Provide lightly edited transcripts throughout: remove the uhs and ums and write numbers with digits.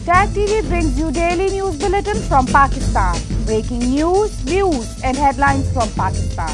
Tag TV brings you daily news bulletin from Pakistan. Breaking news, views and headlines from Pakistan.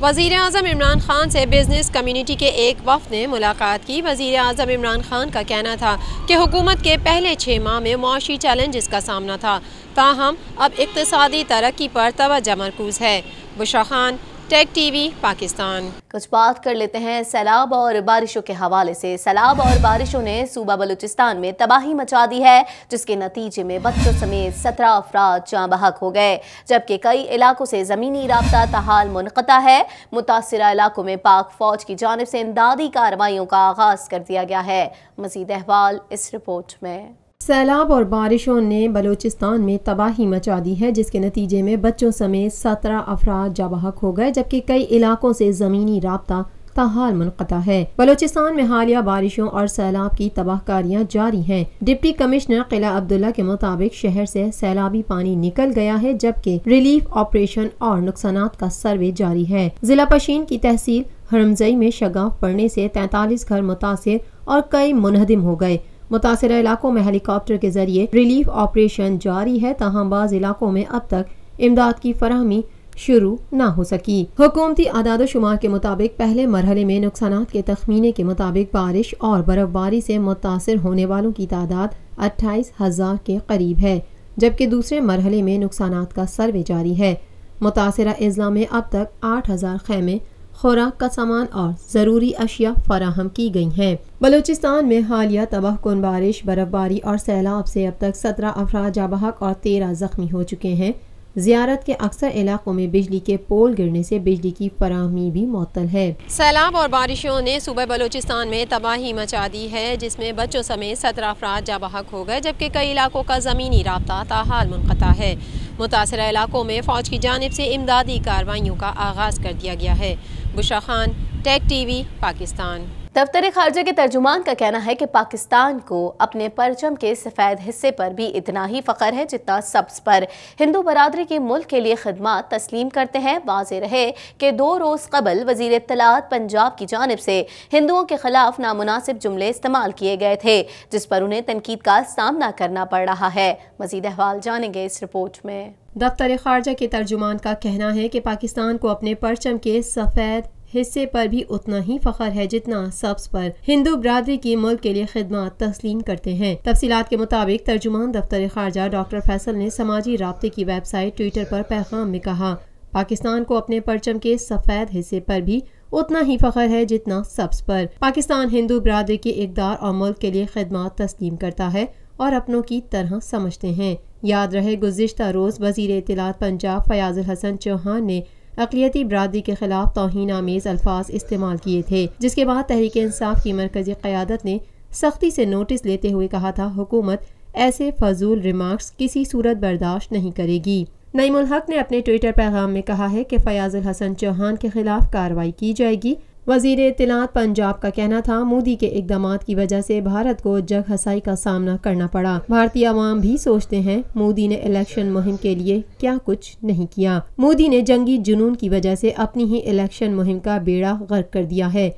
وزیر اعظم عمران خان سے business community کے ایک وفد نے ملاقات کی۔ وزیر اعظم عمران خان کا کہنا تھا کہ حکومت کے پہلے 6 ماہ میں معاشی چیلنجز کا سامنا تھا، تاہم اب اقتصادی ترقی پر توجہ مرکوز ہے۔ بشرا خان، ٹیک ٹی وی، پاکستان۔ کچھ بات کر لیتے ہیں سیلاب اور بارشوں کے حوالے سے۔ سیلاب اور بارشوں نے صوبہ بلوچستان میں تباہی مچا دی ہے، جس کے نتیجے میں بچوں سمیت 17 افراد جاں بحق ہو گئے، جبکہ کئی علاقوں سے زمینی رابطہ تاحال منقطع ہے۔ متاثرہ علاقوں میں پاک فوج کی جانب سے امدادی کارروائیوں کا آغاز کر دیا گیا ہے۔ مزید احوال اس رپورٹ میں۔ سیلاب اور بارشوں نے بلوچستان میں تباہی مچا دی ہے، جس کے نتیجے میں بچوں سمیت 17 افراد جاں بحق ہو گئے، جبکہ کئی علاقوں سے زمینی رابطہ تاحال منقطع ہے۔ بلوچستان میں حالیہ بارشوں اور سیلاب کی تباہ کاریاں جاری ہیں۔ ڈپٹی کمشنر قلعہ عبداللہ کے مطابق شہر سے سیلابی پانی نکل گیا ہے، جبکہ ریلیف آپریشن اور نقصانات کا سروے جاری ہے۔ ضلع پشین کی تحصیل حرمزئی میں شگاف پڑنے سے 43 گھر متاثر اور کئی منہدم ہو گئے۔ متاثرہ علاقوں میں ہیلی کاپٹر کے ذریعے ریلیف آپریشن جاری ہے، تاہم بعض علاقوں میں اب تک امداد کی فراہمی شروع نہ ہو سکی۔ حکومتی اعداد و شمار کے مطابق پہلے مرحلے میں نقصانات کے تخمینے کے مطابق بارش اور برف باری سے متاثر ہونے والوں کی تعداد 28,000 کے قریب ہے، جبکہ دوسرے مرحلے میں نقصانات کا سروے جاری ہے۔ متاثرہ اضلاع میں اب تک 8,000 خیمے، خوراک کا سامان اور ضروری اشیاء فراہم کی گئی ہیں۔ بلوچستان میں حالیہ تباہ کن بارش، برف باری اور سیلاب سے اب تک 17 افراد جاں بحق اور 13 زخمی ہو چکے ہیں۔ زیارت کے اکثر علاقوں میں بجلی کے پول گرنے سے بجلی کی فراہمی بھی معطل ہے۔ سیلاب اور بارشوں نے صوبہ بلوچستان میں تباہی مچا دی ہے، جس میں بچوں سمیت 17 افراد جاں بحق ہو گئے، جبکہ کئی علاقوں کا زمینی رابطہ تاحال منقطع ہے۔ متاثرہ علاقوں میں فوج کی جانب سے امدادی کارروائیوں کا آغاز کر دیا گیا ہے۔ بشرا خان، ٹیک ٹی وی، پاکستان۔ دفتر خارجہ کے ترجمان کا کہنا ہے کہ پاکستان کو اپنے پرچم کے سفید حصے پر بھی اتنا ہی فخر ہے جتنا سبز پر۔ ہندو برادری کے ملک کے لیے خدمات تسلیم کرتے ہیں۔ واضح رہے کہ 2 روز قبل وزیر اطلاعات پنجاب کی جانب سے ہندوؤں کے خلاف نامناسب جملے استعمال کیے گئے تھے، جس پر انہیں تنقید کا سامنا کرنا پڑ رہا ہے۔ مزید احوال جانیں گے اس رپورٹ میں۔ دفتر خارجہ کے ترجمان کا کہنا ہے کہ پاکستان کو اپنے پرچم کے سفید حصے پر بھی اتنا ہی فخر ہے جتنا سبز پر۔ ہندو برادری کی ملک کے لیے خدمات تسلیم کرتے ہیں۔ تفصیلات کے مطابق ترجمان دفتر خارجہ ڈاکٹر فیصل نے سماجی رابطے کی ویب سائٹ ٹویٹر پر پیغام میں کہا، پاکستان کو اپنے پرچم کے سفید حصے پر بھی اتنا ہی فخر ہے جتنا سبز پر۔ پاکستان ہندو برادری کے اقدار اور ملک کے لیے خدمات تسلیم کرتا ہے اور اپنوں کی طرح سمجھتے ہیں۔ یاد رہے گزشتہ روز وزیر اطلاعات پنجاب فیاض الحسن چوہان نے اقلیتی برادری کے خلاف توہین آمیز الفاظ استعمال کیے تھے، جس کے بعد تحریک انصاف کی مرکزی قیادت نے سختی سے نوٹس لیتے ہوئے کہا تھا، حکومت ایسے فضول ریمارکس کسی صورت برداشت نہیں کرے گی۔ نعیم الحق نے اپنے ٹویٹر پیغام میں کہا ہے کہ فیاض الحسن چوہان کے خلاف کارروائی کی جائے گی۔ وزیر اطلاعات پنجاب کا کہنا تھا، مودی کے اقدامات کی وجہ سے بھارت کو جگ ہسائی کا سامنا کرنا پڑا۔ بھارتی عوام بھی سوچتے ہیں مودی نے الیکشن مہم کے لیے کیا کچھ نہیں کیا۔ مودی نے جنگی جنون کی وجہ سے اپنی ہی الیکشن مہم کا بیڑا غرق کر دیا ہے۔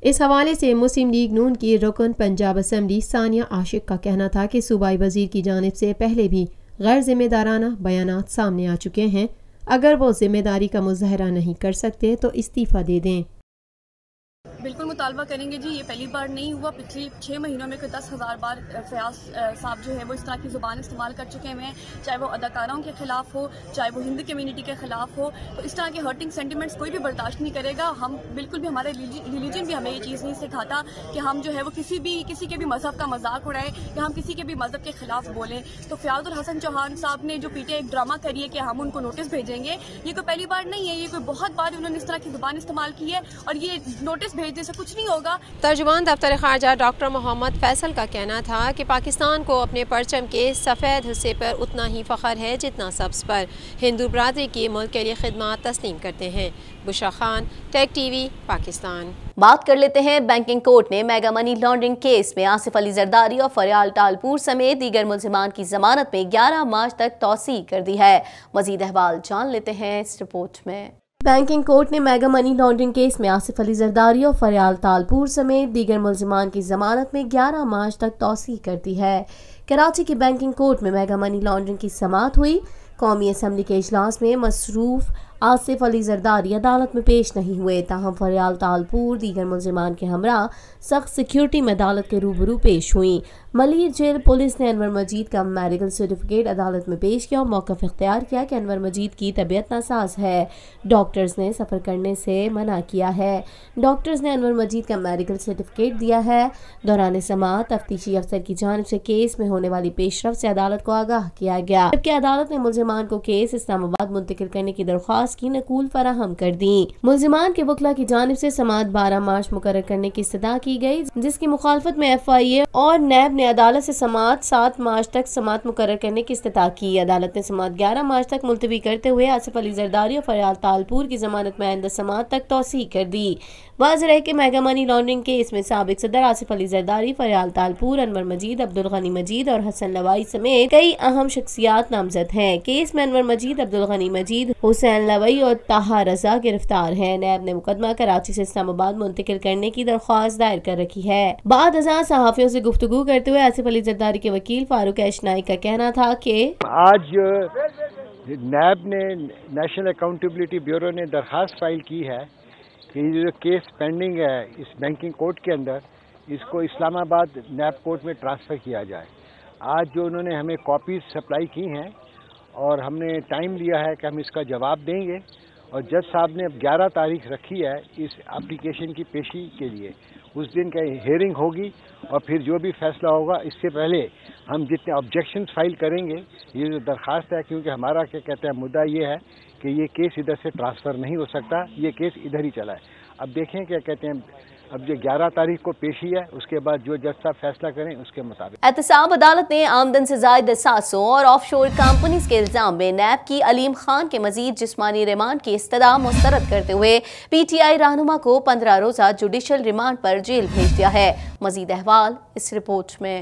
اس حوالے سے مسلم لیگ نون کی رکن پنجاب اسمبلی ثانیہ عاشق کا کہنا تھا کہ صوبائی وزیر کی جانب سے پہلے بھی غیر ذمہ دارانہ بیانات سامنے آ چکے ہیں۔ اگر وہ ذمہ داری کا مظاہرہ نہیں کر سکتے تو استعفیٰ دے دیں۔ بالکل مطالبہ کریں گے جی، یہ پہلی بار نہیں ہوا، پچھلی 6 مہینوں میں 10,000 بار فیاض صاحب جو ہے وہ اس طرح کی زبان استعمال کر چکے ہوئے ہیں، چاہے وہ اداکاروں کے خلاف ہو، چاہے وہ ہندو کمیونٹی کے خلاف ہو، تو اس طرح کے ہرٹنگ سینٹیمنٹس کوئی بھی برداشت نہیں کرے گا۔ ہم بالکل بھی، ہمارے ریلیجن بھی ہمیں یہ چیز نہیں سکھاتا کہ ہم جو ہے وہ کسی کے بھی مذہب کا مذاق اڑائیں یا ہم کسی کے بھی مذہب کے خلاف بولیں۔ تو فیاض الحسن چوہان صاحب نے جو پیٹے ایک ڈرامہ کری ہے کہ ہم ان کو نوٹس بھیجیں گے، یہ کوئی پہلی بار نہیں ہے، یہ کوئی بہت بار انہوں نے اس طرح کی زبان استعمال کی ہے، اور یہ نوٹس بھیجنے سے کچھ نہیں ہوگا۔ ترجمان دفتر خارجہ ڈاکٹر محمد فیصل کا کہنا تھا کہ پاکستان کو اپنے پرچم کے سفید حصے پر اتنا ہی فخر ہے جتنا سبز پر۔ ہندو برادری کی ملک کے لیے خدمات تسلیم کرتے ہیں۔ بشرا خان، ٹیک ٹی وی، پاکستان۔ بات کر لیتے ہیں بینکنگ کورٹ نے میگا منی لانڈرنگ کیس میں آصف علی زرداری اور فریال ٹالپور سمیت دیگر ملزمان کی ضمانت میں 11 مارچ تک توسیع کر دی ہے۔ مزید احوال جان لیتے ہیں اس رپورٹ میں۔ بینکنگ کورٹ نے میگا منی لانڈرنگ کیس میں آصف علی زرداری اور فریال تالپور سمیت دیگر ملزمان کی ضمانت میں 11 مارچ تک توسیع کر دی ہے۔ کراچی کی بینکنگ کورٹ میں میگا منی لانڈرنگ کی سماعت ہوئی۔ قومی اسمبلی کے اجلاس میں مصروف آصف علی زرداری عدالت میں پیش نہیں ہوئے، تاہم فریال تالپور دیگر ملزمان کے ہمراہ سخت سیکیورٹی میں عدالت کے روبرو پیش ہوئیں۔ ملیر جیل پولیس نے انور مجید کا میڈیکل سرٹیفکیٹ عدالت میں پیش کیا اور موقف اختیار کیا کہ انور مجید کی طبیعت ناساز ہے، ڈاکٹرز نے سفر کرنے سے منع کیا ہے۔ ڈاکٹرز نے انور مجید کا میڈیکل سرٹیفکیٹ دیا ہے۔ دوران سماعت تفتیشی افسر کی جانب سے کیس میں ہونے والی پیش رفت سے عدالت کو آگاہ کیا گیا، جبکہ عدالت نے ملزمان کو کیس اسلام آباد منتقل کرنے کی درخواست کی نقول فراہم کر دی۔ ملزمان کے وکلا کی جانب سے سماعت 12 مارچ مقرر کرنے کی استدعا کی گئی، جس کی مخالفت میں ایف آئی اے اور نیب نے عدالت سے سماعت 7 مارچ تک سماعت مقرر کرنے کی استدعا کی۔ عدالت نے سماعت 11 مارچ تک ملتوی کرتے ہوئے آصف علی زرداری اور فریال تالپور کی ضمانت میں آئندہ سماعت تک توسیع کر دی۔ واضح ہے کہ میگا منی لانڈرنگ کیس میں سابق صدر آصف علی زرداری، فریال تالپور، انور مجید، عبدالغنی مجید اور حسن لوائی سمیت کئی اہم شخصیات نامزد ہیں۔ کیس میں انور مجید، عبدالغنی مجید، حسین لوائی اور طاہا رضا گرفتار ہیں۔ نیب نے مقدمہ کراچی سے اسلام آباد منتقل کرنے کی درخواست دائر کر رکھی ہے۔ بعد ازاں صحافیوں سے گفتگو کرتے ہوئے آصف علی زرداری کے وکیل فاروق اشنائی کا کہنا تھا کہ آج نیب نے نیشنل اکاؤنٹیبلٹی بیورو نے درخواست فائل کی ہے کہ یہ جو کیس پینڈنگ ہے اس بینکنگ کورٹ کے اندر، اس کو اسلام آباد نیب کورٹ میں ٹرانسفر کیا جائے۔ آج جو انہوں نے ہمیں کاپیز سپلائی کی ہیں اور ہم نے ٹائم لیا ہے کہ ہم اس کا جواب دیں گے، اور جج صاحب نے اب 11 تاریخ رکھی ہے اس اپلیکیشن کی پیشی کے لیے۔ اس دن کا ہیئرنگ ہوگی اور پھر جو بھی فیصلہ ہوگا اس سے پہلے ہم جتنے آبجیکشنز فائل کریں گے، یہ جو درخواست ہے، کیونکہ ہمارا کیا کہتے ہیں مدعا یہ ہے کہ یہ کیس ادھر سے ٹرانسفر نہیں ہو سکتا، یہ کیس ادھر ہی چلا ہے۔ اب دیکھیں کیا کہتے ہیں، اب جو 11 تاریخ کو پیشی ہے، اس کے بعد جو جج صاحب فیصلہ کریں اس کے مطابق۔ احتساب عدالت نے آمدن سے زائد اثاثوں اور آف شور کمپنیز کے الزام میں نیب کی علیم خان کے مزید جسمانی ریمانڈ کی استدعا مسترد کرتے ہوئے پی ٹی آئی رہنما کو 15 روزہ جوڈیشل ریمانڈ پر جیل بھیج دیا ہے۔ مزید احوال اس رپورٹ میں۔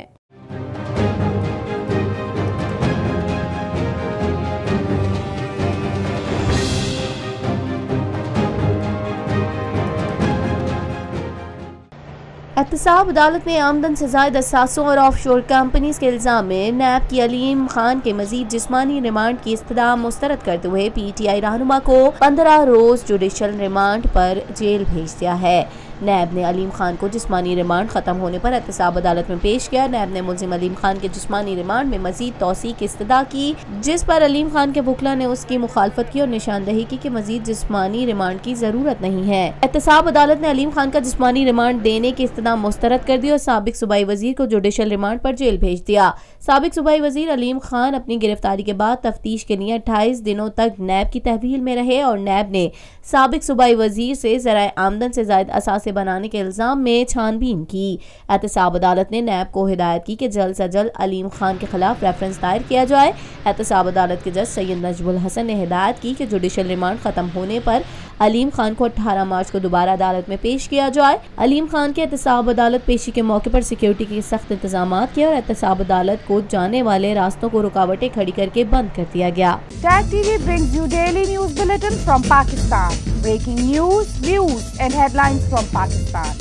احتساب عدالت نے آمدن سے زائد اثاثوں اور آف شور کمپنیز کے الزام میں نیب کی علیم خان کے مزید جسمانی ریمانڈ کی استدعا مسترد کرتے ہوئے پی ٹی آئی رہنما کو 15 روز جوڈیشل ریمانڈ پر جیل بھیج دیا ہے۔ نیب نے علیم خان کو جسمانی ریمانڈ ختم ہونے پر احتساب عدالت میں پیش کیا۔ نیب نے ملزم علیم خان کے جسمانی ریمانڈ میں مزید توسیع کی استدعا کی، جس پر علیم خان کے وکلا نے اس کی مخالفت کی اور نشاندہی کی کہ مزید جسمانی ریمانڈ کی ضرورت نہیں ہے۔ احتساب عدالت نے علیم خان کا جسمانی ریمانڈ دینے کی استدعا مسترد کر دی اور سابق صوبائی وزیر کو جوڈیشل ریمانڈ پر جیل بھیج دیا۔ سابق صوبائی وزیر علیم خان اپنی گرفتاری کے بعد تفتیش کے لیے 28 دنوں تک نیب کی تحویل میں رہے اور نیب نے سابق صوبائی وزیر سے ذرائع آمدن سے زائد اثاثے بنانے کے الزام میں چھان بین کی۔ احتساب عدالت نے نیب کو ہدایت کی کہ جلد سے جلد علیم خان کے خلاف ریفرنس دائر کیا جائے۔ احتساب عدالت کے جج سید نجم الحسن نے ہدایت کی کہ جوڈیشل ریمانڈ ختم ہونے پر علیم خان کو 18 مارچ کو دوبارہ عدالت میں پیش کیا جائے۔ علیم خان کے احتساب عدالت پیشی کے موقع پر سیکیورٹی کے سخت انتظامات کیے اور احتساب عدالت کو جانے والے راستوں کو رکاوٹیں کھڑی کر کے بند کر دیا گیا۔ Tag TV brings you daily news bulletin from Pakistan. Breaking news, views and headlines from Pakistan.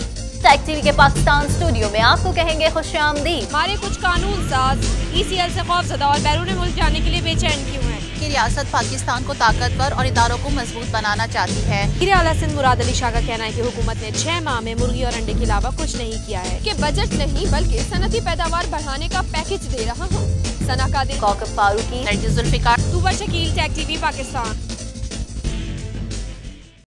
Tag T وی کے پاکستان اسٹوڈیو میں آپ کو کہیں گے خوش آمدید۔ ہمارے کچھ قانون ساز ECL سے خوف زدہ اور بیرون ملک جانے کے لیے بے چین کیوں ہیں؟ کہ ریاست پاکستان کو طاقتور اور اداروں کو مضبوط بنانا چاہتی ہے۔ وزیر اعلیٰ سندھ مراد علی شاہ کا کہنا ہے کہ حکومت نے 6 ماہ میں مرغی اور انڈے کے علاوہ کچھ نہیں کیا ہے، کہ بجٹ نہیں بلکہ صنعتی پیداوار بڑھانے کا پیکج دے رہا ہوں۔ Sana Qadri, Kokab Farooqui, Nargis Zulfiqar, Tooba Shakeel, tag T V Pakistan.